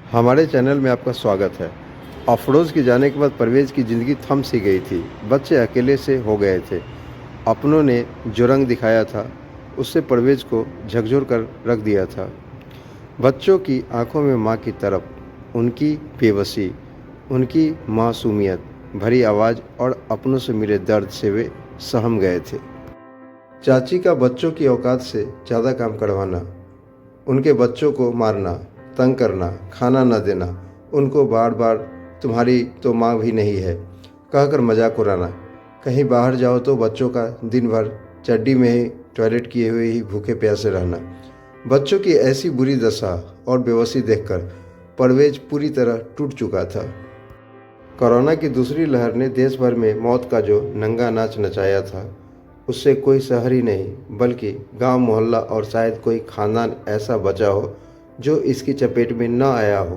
हमारे चैनल में आपका स्वागत है। अफरोज़ के जाने के बाद परवेज़ की ज़िंदगी थम सी गई थी। बच्चे अकेले से हो गए थे। अपनों ने जो रंग दिखाया था, उससे परवेज़ को झकझोर कर रख दिया था। बच्चों की आंखों में माँ की तड़प, उनकी बेबसी, उनकी मासूमियत भरी आवाज़ और अपनों से मिले दर्द से वे सहम गए थे। चाची का बच्चों की औकात से ज़्यादा काम करवाना, उनके बच्चों को मारना, तंग करना, खाना न देना, उनको बार बार तुम्हारी तो माँ भी नहीं है कहकर मजाक उड़ाना, कहीं बाहर जाओ तो बच्चों का दिन भर चड्डी में ही टॉयलेट किए हुए ही भूखे प्यासे रहना। बच्चों की ऐसी बुरी दशा और बेबसी देखकर परवेज पूरी तरह टूट चुका था। कोरोना की दूसरी लहर ने देश भर में मौत का जो नंगा नाच नचाया था, उससे कोई शहर ही नहीं बल्कि गांव, मोहल्ला और शायद कोई खानदान ऐसा बचा हो जो इसकी चपेट में न आया हो।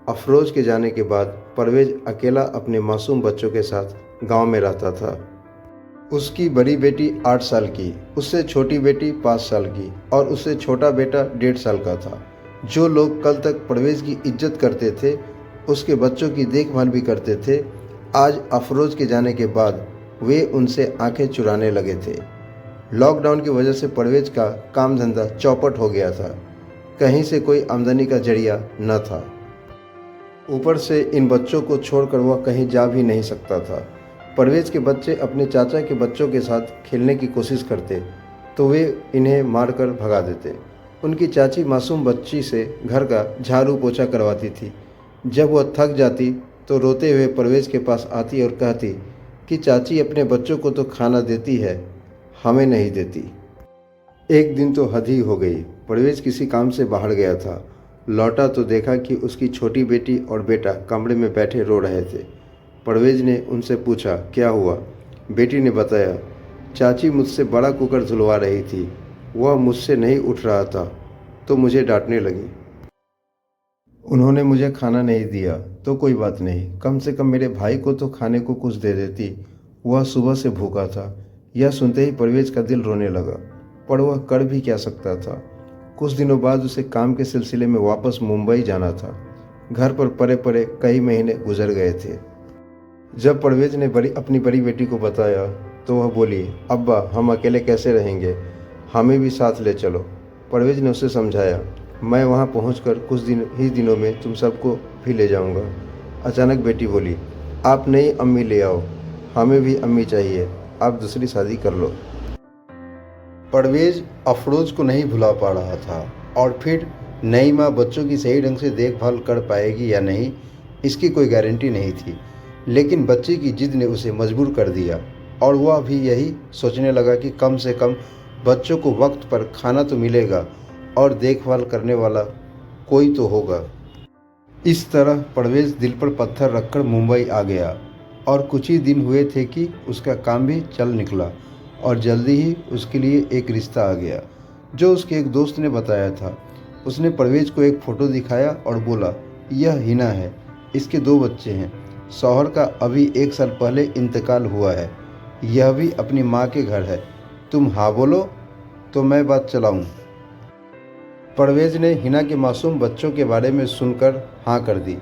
अफरोज के जाने के बाद परवेज अकेला अपने मासूम बच्चों के साथ गांव में रहता था। उसकी बड़ी बेटी 8 साल की, उससे छोटी बेटी 5 साल की और उससे छोटा बेटा 1.5 साल का था। जो लोग कल तक परवेज की इज्जत करते थे, उसके बच्चों की देखभाल भी करते थे, आज अफरोज के जाने के बाद वे उनसे आंखें चुराने लगे थे। लॉकडाउन की वजह से परवेज का काम धंधा चौपट हो गया था। कहीं से कोई आमदनी का जरिया न था। ऊपर से इन बच्चों को छोड़कर वह कहीं जा भी नहीं सकता था। परवेज के बच्चे अपने चाचा के बच्चों के साथ खेलने की कोशिश करते तो वे इन्हें मारकर भगा देते। उनकी चाची मासूम बच्ची से घर का झाड़ू पोछा करवाती थी। जब वह थक जाती तो रोते हुए परवेज के पास आती और कहती कि चाची अपने बच्चों को तो खाना देती है, हमें नहीं देती। एक दिन तो हद ही हो गई। परवेज किसी काम से बाहर गया था। लौटा तो देखा कि उसकी छोटी बेटी और बेटा कमरे में बैठे रो रहे थे। परवेज ने उनसे पूछा, क्या हुआ? बेटी ने बताया, चाची मुझसे बड़ा कुकर धुलवा रही थी, वह मुझसे नहीं उठ रहा था तो मुझे डांटने लगी। उन्होंने मुझे खाना नहीं दिया तो कोई बात नहीं, कम से कम मेरे भाई को तो खाने को कुछ दे देती, वह सुबह से भूखा था। यह सुनते ही परवेज का दिल रोने लगा, पर वह कर भी क्या सकता था। कुछ दिनों बाद उसे काम के सिलसिले में वापस मुंबई जाना था। घर पर पड़े पड़े कई महीने गुजर गए थे। जब परवेज ने अपनी बड़ी बेटी को बताया तो वह बोली, अब्बा हम अकेले कैसे रहेंगे, हमें भी साथ ले चलो। परवेज ने उसे समझाया, मैं वहाँ पहुँचकर कुछ दिनों में तुम सबको भी ले जाऊँगा। अचानक बेटी बोली, आप नई अम्मी ले आओ, हमें भी अम्मी चाहिए, आप दूसरी शादी कर लो। परवेज अफरोज को नहीं भुला पा रहा था और फिर नई माँ बच्चों की सही ढंग से देखभाल कर पाएगी या नहीं, इसकी कोई गारंटी नहीं थी। लेकिन बच्चे की जिद ने उसे मजबूर कर दिया और वह भी यही सोचने लगा कि कम से कम बच्चों को वक्त पर खाना तो मिलेगा और देखभाल करने वाला कोई तो होगा। इस तरह परवेज दिल पर पत्थर रखकर मुंबई आ गया और कुछ ही दिन हुए थे कि उसका काम भी चल निकला और जल्दी ही उसके लिए एक रिश्ता आ गया जो उसके एक दोस्त ने बताया था। उसने परवेज को एक फ़ोटो दिखाया और बोला, यह हिना है, इसके 2 बच्चे हैं, शौहर का अभी 1 साल पहले इंतकाल हुआ है, यह भी अपनी माँ के घर है, तुम हाँ बोलो तो मैं बात चलाऊँ। परवेज ने हिना के मासूम बच्चों के बारे में सुनकर हाँ कर दी,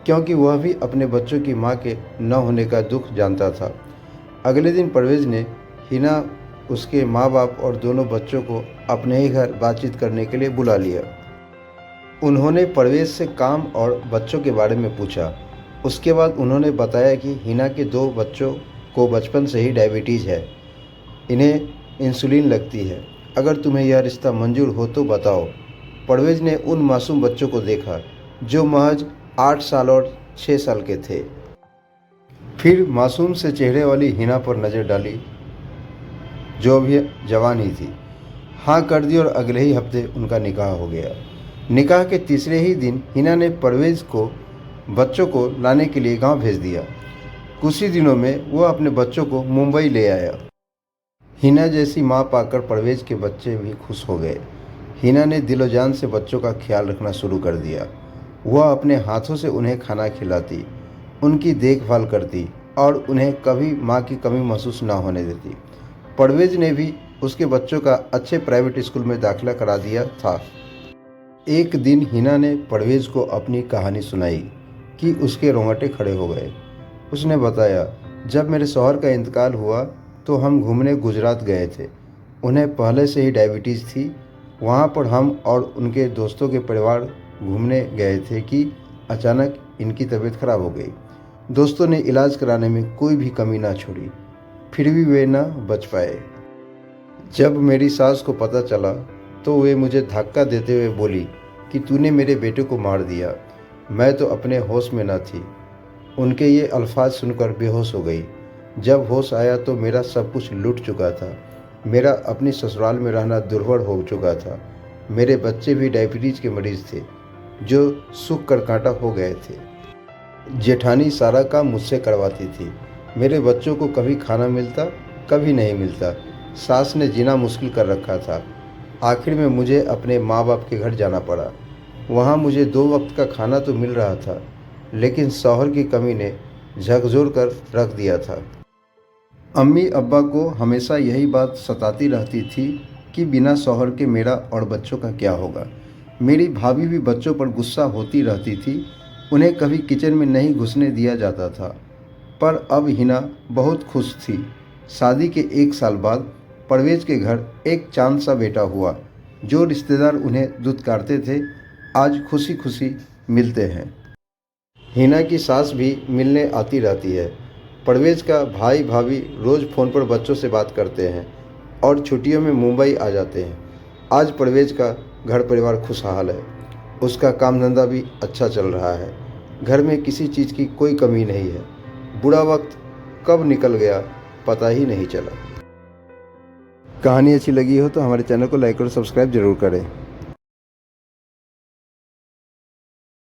क्योंकि वह भी अपने बच्चों की माँ के न होने का दुख जानता था। अगले दिन परवेज ने हिना, उसके माँ बाप और दोनों बच्चों को अपने ही घर बातचीत करने के लिए बुला लिया। उन्होंने परवेज से काम और बच्चों के बारे में पूछा। उसके बाद उन्होंने बताया कि हिना के 2 बच्चों को बचपन से ही डायबिटीज़ है, इन्हें इंसुलिन लगती है, अगर तुम्हें यह रिश्ता मंजूर हो तो बताओ। परवेज ने उन मासूम बच्चों को देखा जो महज 8 साल और 6 साल के थे। फिर मासूम से चेहरे वाली हिना पर नज़र डाली जो अभी जवान ही थी। हाँ कर दी और अगले ही हफ्ते उनका निकाह हो गया। निकाह के तीसरे ही दिन हिना ने परवेज को बच्चों को लाने के लिए गांव भेज दिया। कुछ ही दिनों में वह अपने बच्चों को मुंबई ले आया। हिना जैसी माँ पाकर परवेज के बच्चे भी खुश हो गए। हिना ने दिलो जान से बच्चों का ख्याल रखना शुरू कर दिया। वह अपने हाथों से उन्हें खाना खिलाती, उनकी देखभाल करती और उन्हें कभी माँ की कमी महसूस ना होने देती। परवेज ने भी उसके बच्चों का अच्छे प्राइवेट स्कूल में दाखिला करा दिया था। एक दिन हिना ने परवेज को अपनी कहानी सुनाई कि उसके रोंगटे खड़े हो गए। उसने बताया, जब मेरे शौहर का इंतकाल हुआ तो हम घूमने गुजरात गए थे। उन्हें पहले से ही डायबिटीज़ थी। वहाँ पर हम और उनके दोस्तों के परिवार घूमने गए थे कि अचानक इनकी तबीयत खराब हो गई। दोस्तों ने इलाज कराने में कोई भी कमी ना छोड़ी, फिर भी वे ना बच पाए। जब मेरी सास को पता चला तो वे मुझे धक्का देते हुए बोली कि तूने मेरे बेटे को मार दिया। मैं तो अपने होश में न थी। उनके ये अल्फाज सुनकर बेहोश हो गई। जब होश आया तो मेरा सब कुछ लूट चुका था। मेरा अपनी ससुराल में रहना दुर्भर हो चुका था। मेरे बच्चे भी डायबिटीज़ के मरीज़ थे जो सूख कर कांटा हो गए थे। जेठानी सारा काम मुझसे करवाती थी। मेरे बच्चों को कभी खाना मिलता, कभी नहीं मिलता। सास ने जीना मुश्किल कर रखा था। आखिर में मुझे अपने माँ बाप के घर जाना पड़ा। वहाँ मुझे 2 वक्त का खाना तो मिल रहा था, लेकिन शौहर की कमी ने झकझोर कर रख दिया था। अम्मी अब्बा को हमेशा यही बात सताती रहती थी कि बिना शौहर के मेरा और बच्चों का क्या होगा। मेरी भाभी भी बच्चों पर गुस्सा होती रहती थी। उन्हें कभी किचन में नहीं घुसने दिया जाता था। पर अब हिना बहुत खुश थी। शादी के 1 साल बाद परवेज के घर एक चांद सा बेटा हुआ। जो रिश्तेदार उन्हें दुत्कारते थे, आज खुशी खुशी मिलते हैं। हिना की सास भी मिलने आती रहती है। परवेज का भाई भाभी रोज़ फ़ोन पर बच्चों से बात करते हैं और छुट्टियों में मुंबई आ जाते हैं। आज परवेज का घर परिवार खुशहाल है। उसका काम धंधा भी अच्छा चल रहा है। घर में किसी चीज़ की कोई कमी नहीं है। बुरा वक्त कब निकल गया पता ही नहीं चला। कहानी अच्छी लगी हो तो हमारे चैनल को लाइक और सब्सक्राइब जरूर करें।